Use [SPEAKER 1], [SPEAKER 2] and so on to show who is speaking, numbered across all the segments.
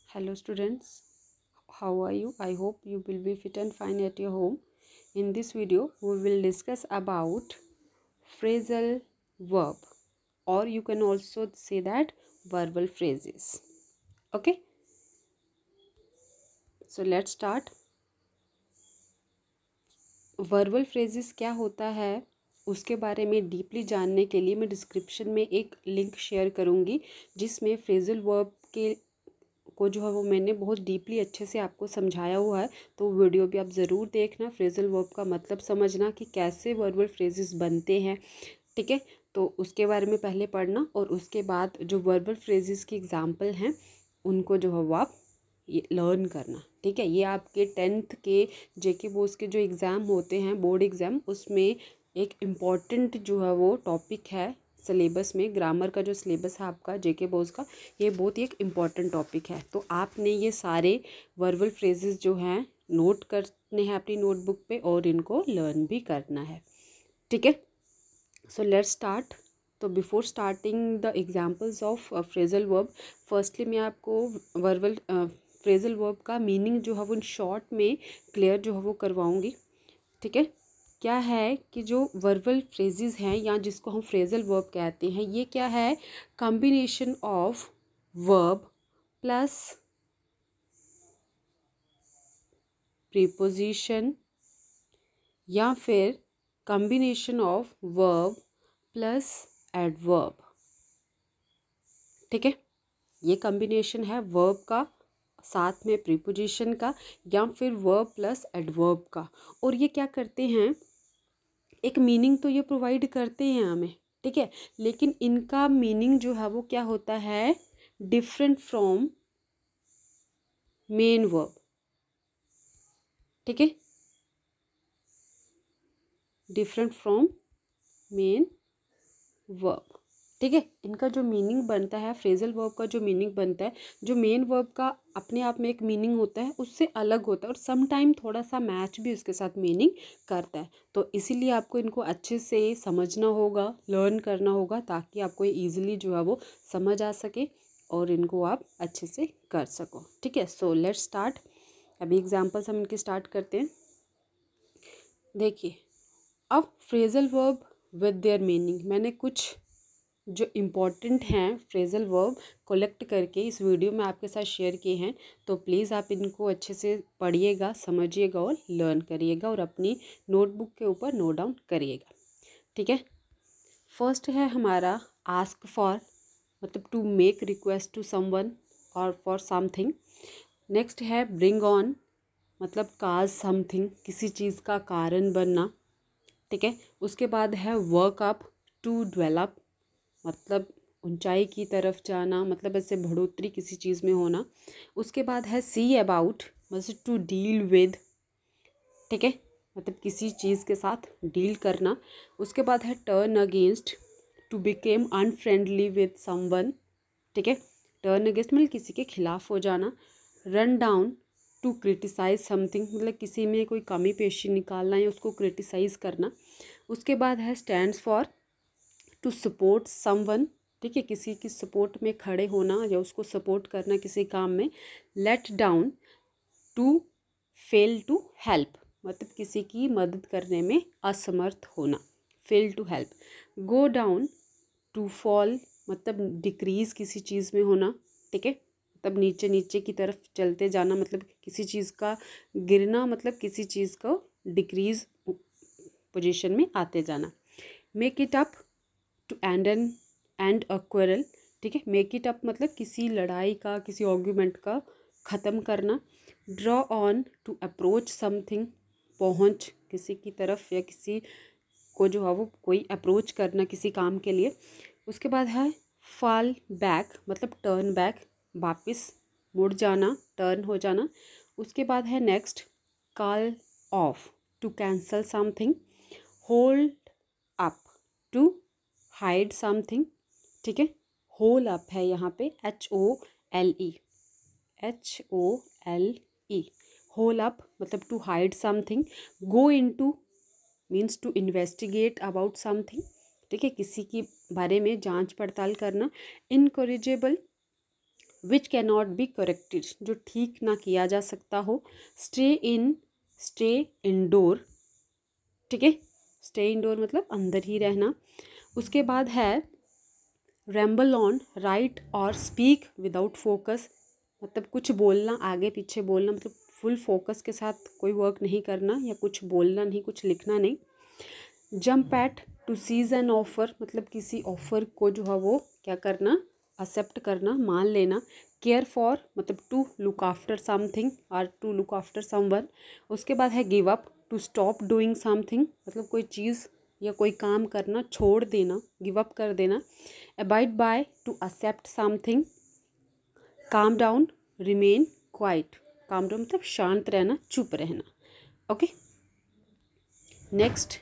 [SPEAKER 1] Hello students, how are you? I hope you will be fit and fine at your home. In this video, we will discuss about phrasal verb, or you can also say that verbal phrases. Okay, so let's start. Verbal phrases क्या होता है उसके बारे में deeply जानने के लिए मैं डिस्क्रिप्शन में एक लिंक शेयर करूँगी जिसमें फ्रेजल वर्ब के को जो है वो मैंने बहुत डीपली अच्छे से आपको समझाया हुआ है। तो वीडियो भी आप ज़रूर देखना, फ्रेजल वर्ब का मतलब समझना कि कैसे वर्बल फ्रेजेस बनते हैं। ठीक है, तो उसके बारे में पहले पढ़ना और उसके बाद जो वर्बल फ्रेजेस की एग्जांपल हैं उनको जो है वो आप ये लर्न करना। ठीक है, ये आपके 10th के जेके बोस के जो एग्ज़ाम होते हैं, बोर्ड एग्ज़ाम, उसमें एक इम्पॉर्टेंट जो है वो टॉपिक है सिलेबस में। ग्रामर का जो सिलेबस है आपका जेके बोस का, ये बहुत ही एक इम्पॉर्टेंट टॉपिक है। तो आपने ये सारे वर्बल फ्रेजेस जो हैं नोट करने हैं अपनी नोटबुक पे और इनको लर्न भी करना है। ठीक है, सो लेट्स स्टार्ट। तो before starting the examples of phrasal verb, firstly मैं आपको वर्बल फ्रेजल वर्ब का मीनिंग जो है वो इन शॉर्ट में क्लियर जो है वो करवाऊँगी। ठीक है, क्या है कि जो वर्बल फ्रेजेस हैं या जिसको हम फ्रेजल वर्ब कहते हैं, ये क्या है? Combination of verb plus preposition या फिर combination of verb plus adverb. ठीक है, ये कॉम्बिनेशन है वर्ब का साथ में प्रीपोजिशन का या फिर वर्ब प्लस एडवर्ब का। और ये क्या करते हैं, एक मीनिंग तो ये प्रोवाइड करते हैं हमें। ठीक है, लेकिन इनका मीनिंग जो है वो क्या होता है? Different from main verb. ठीक है, डिफरेंट फ्रॉम मेन वर्ब। ठीक है, इनका जो मीनिंग बनता है, फ्रेजल वर्ब का जो मीनिंग बनता है, जो मेन वर्ब का अपने आप में एक मीनिंग होता है उससे अलग होता है और सम टाइम थोड़ा सा मैच भी उसके साथ मीनिंग करता है। तो इसीलिए आपको इनको अच्छे से समझना होगा, लर्न करना होगा, ताकि आपको ईजिली जो है वो समझ आ सके और इनको आप अच्छे से कर सको। ठीक है, सो लेट्स स्टार्ट। अभी एग्जाम्पल्स हम इनके स्टार्ट करते हैं। देखिए, अब phrasal verb with their meaning, मैंने कुछ जो इम्पॉर्टेंट हैं फ्रेजल वर्ब कलेक्ट करके इस वीडियो में आपके साथ शेयर किए हैं। तो प्लीज़ आप इनको अच्छे से पढ़िएगा, समझिएगा और लर्न करिएगा और अपनी नोटबुक के ऊपर नोट डाउन करिएगा। ठीक है, फर्स्ट है हमारा आस्क फॉर, मतलब to make request to someone और फॉर समथिंग। नेक्स्ट है ब्रिंग ऑन, मतलब काज समथिंग, किसी चीज़ का कारण बनना। ठीक है, उसके बाद है वर्क अप, टू डेवलप, मतलब ऊंचाई की तरफ जाना, मतलब ऐसे बढ़ोतरी किसी चीज़ में होना। उसके बाद है सी अबाउट, मतलब टू डील विद। ठीक है, मतलब किसी चीज़ के साथ डील करना। उसके बाद है turn against, to became unfriendly with someone. ठीक है, टर्न अगेंस्ट मतलब किसी के खिलाफ हो जाना। Run down, to criticise something, मतलब किसी में कोई कमी पेशी निकालना या उसको क्रिटिसाइज करना। उसके बाद है stands for, to support someone. ठीक है, किसी की सपोर्ट में खड़े होना या उसको सपोर्ट करना किसी काम में। Let down, to fail to help, मतलब किसी की मदद करने में असमर्थ होना, fail to help. Go down, to fall, मतलब डिक्रीज किसी चीज़ में होना। ठीक है, मतलब नीचे नीचे की तरफ चलते जाना, मतलब किसी चीज़ का गिरना, मतलब किसी चीज़ को डिक्रीज पोजीशन में आते जाना। Make it up, to end a quarrel. ठीक है, मेक इट अप मतलब किसी लड़ाई का, किसी आर्ग्यूमेंट का ख़त्म करना। Draw on, to approach something, पहुँच किसी की तरफ या किसी को जो है वो कोई अप्रोच करना किसी काम के लिए। उसके बाद है फॉल बैक, मतलब टर्न बैक, वापस मुड़ जाना, टर्न हो जाना। उसके बाद है next call off, to cancel something. Hold up, to hide something. ठीक है, होल अप है यहाँ पे HOLE, HOLE, होल अप मतलब to hide something. Go into means to investigate about something. ठीक है, किसी के बारे में जांच पड़ताल करना। Incorrigible, which can not be corrected, जो ठीक ना किया जा सकता हो। स्टे इंडोर, ठीक है, स्टे इंडोर मतलब अंदर ही रहना। उसके बाद है रैम्बल ऑन, राइट और स्पीक विदाउट फोकस, मतलब कुछ बोलना, आगे पीछे बोलना, मतलब फुल फोकस के साथ कोई वर्क नहीं करना या कुछ बोलना नहीं, कुछ लिखना नहीं। Jump at, to seize an offer, मतलब किसी ऑफर को जो है वो क्या करना, एक्सेप्ट करना, मान लेना। केयर फॉर मतलब टू लुक आफ्टर समथिंग और टू लुक आफ्टर समवन। उसके बाद है give up, to stop doing something, मतलब कोई चीज़ या कोई काम करना छोड़ देना, गिव अप कर देना। Abide by, to accept something. Calm down, remain quiet, calm down मतलब शांत रहना, चुप रहना। ओके, नेक्स्ट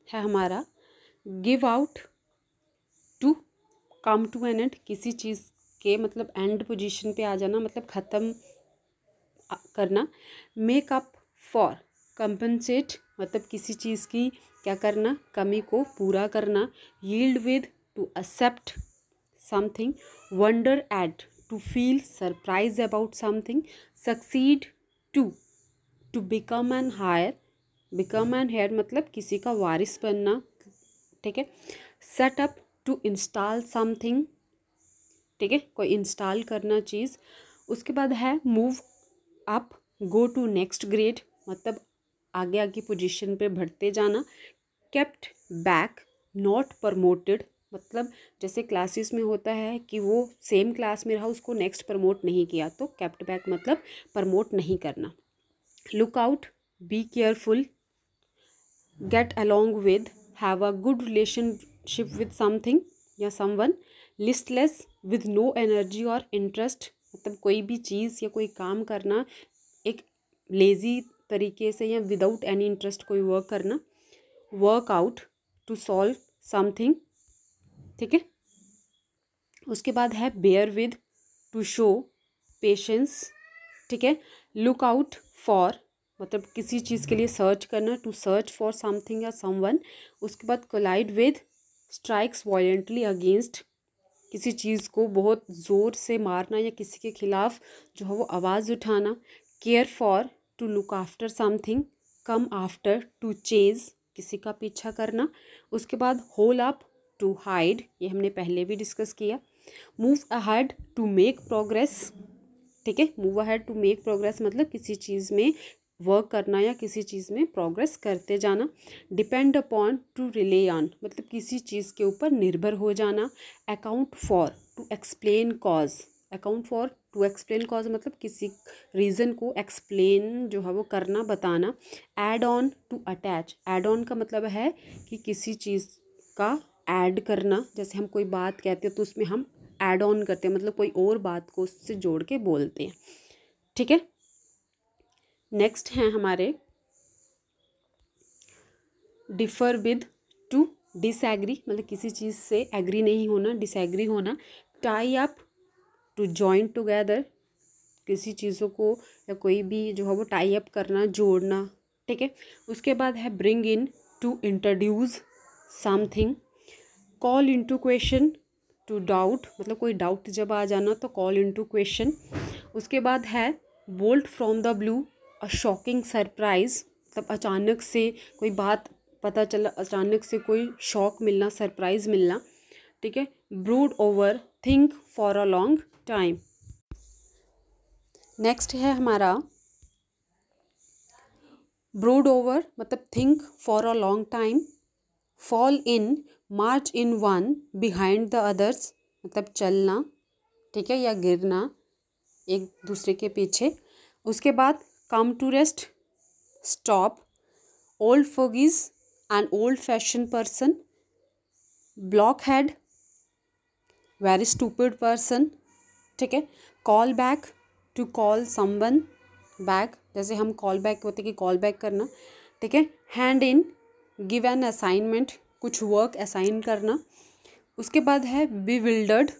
[SPEAKER 1] है हमारा give out, to come to an end, किसी चीज़ के मतलब एंड पोजीशन पे आ जाना, मतलब ख़त्म करना। मेक अप फॉर, कंपनसेट मतलब किसी चीज़ की क्या करना, कमी को पूरा करना। Yield with, to accept something. Wonder at, to feel surprise about something. Succeed, to become an heir, become an heir मतलब किसी का वारिस बनना, ठीक है। Set up, to install something, ठीक है, कोई इंस्टॉल करना चीज़। उसके बाद है move up, go to next grade, मतलब आगे आगे पोजीशन पे बढ़ते जाना। केप्ट बैक, नॉट प्रमोटेड, मतलब जैसे क्लासेस में होता है कि वो सेम क्लास में रहा, उसको नेक्स्ट प्रमोट नहीं किया, तो केप्ट बैक मतलब प्रमोट नहीं करना। Look out, be careful. Get along with, have a good relationship with something या someone. Listless, with no energy और इंटरेस्ट, मतलब कोई भी चीज़ या कोई काम करना एक लेज़ी तरीके से या विदाउट एनी इंटरेस्ट कोई वर्क करना। Work out, to solve something, ठीक है। उसके बाद है bear with, to show patience, ठीक है। लुक आउट फॉर मतलब किसी चीज़ के लिए सर्च करना, टू सर्च फॉर समथिंग या समवन। उसके बाद collide with, strikes violently against, किसी चीज़ को बहुत ज़ोर से मारना या किसी के खिलाफ जो है वो आवाज़ उठाना। Care for, to look after something. Come after, to chase, किसी का पीछा करना। उसके बाद होल अप, टू हाइड, ये हमने पहले भी डिस्कस किया। Move ahead, to make progress, ठीक है। Move ahead, to make progress मतलब किसी चीज़ में वर्क करना या किसी चीज़ में प्रोग्रेस करते जाना। Depend upon, to rely on, मतलब किसी चीज़ के ऊपर निर्भर हो जाना। Account for, to explain cause, account for to explain cause मतलब किसी रीज़न को एक्सप्लेन जो है वो करना, बताना। Add on, to attach, add on का मतलब है कि किसी चीज़ का ऐड करना, जैसे हम कोई बात कहते हैं तो उसमें हम ऐड ऑन करते हैं, मतलब कोई और बात को उससे जोड़ के बोलते हैं, ठीक है। नेक्स्ट हैं हमारे डिफर विद, टू डिसएग्री, मतलब किसी चीज़ से एग्री नहीं होना, डिसएग्री होना। Tie up, to join together, किसी चीज़ों को या कोई भी जो है वो टाई अप करना, जोड़ना, ठीक है। उसके बाद है bring in, to introduce something. Call into question, to doubt, मतलब कोई डाउट जब आ जाना तो कॉल इनटू क्वेश्चन। उसके बाद है bolt from the blue, a shocking surprise, मतलब अचानक से कोई बात पता चला, अचानक से कोई शॉक मिलना, सरप्राइज मिलना, ठीक है। Brood over, think for a long time. Next है हमारा ब्रूड ओवर मतलब think for a long time. Fall in, March in one behind the others, मतलब चलना, ठीक है, या गिरना एक दूसरे के पीछे। उसके बाद come to rest, stop. Old fogies, an old fashion person. Blockhead, very stupid person, ठीक है। Call back, to call someone back, जैसे हम कॉल बैक होते कि कॉल बैक करना, ठीक है। Hand in, give an assignment, कुछ वर्क असाइन करना। उसके बाद है बिविल्डर्ड,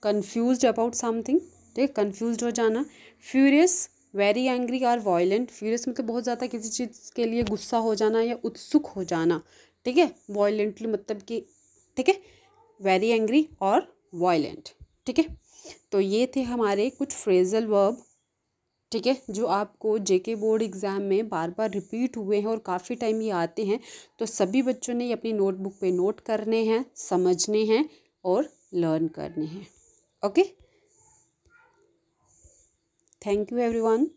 [SPEAKER 1] कन्फ्यूज्ड अबाउट समथिंग, ठीक है, कन्फ्यूज्ड हो जाना। फ्यूरियस, वेरी एंग्री और वायलेंट, फ्यूरियस मतलब बहुत ज़्यादा किसी चीज़ के लिए गुस्सा हो जाना या उत्सुक हो जाना, ठीक है। वायलेंटली मतलब कि, ठीक है, वेरी एंग्री और वायलेंट, ठीक है। तो ये थे हमारे कुछ फ्रेजल वर्ब, ठीक है, जो आपको जेके बोर्ड एग्ज़ाम में बार बार रिपीट हुए हैं और काफ़ी टाइम ये आते हैं। तो सभी बच्चों ने ये अपनी नोटबुक पे नोट करने हैं, समझने हैं और लर्न करने हैं। Okay, thank you everyone.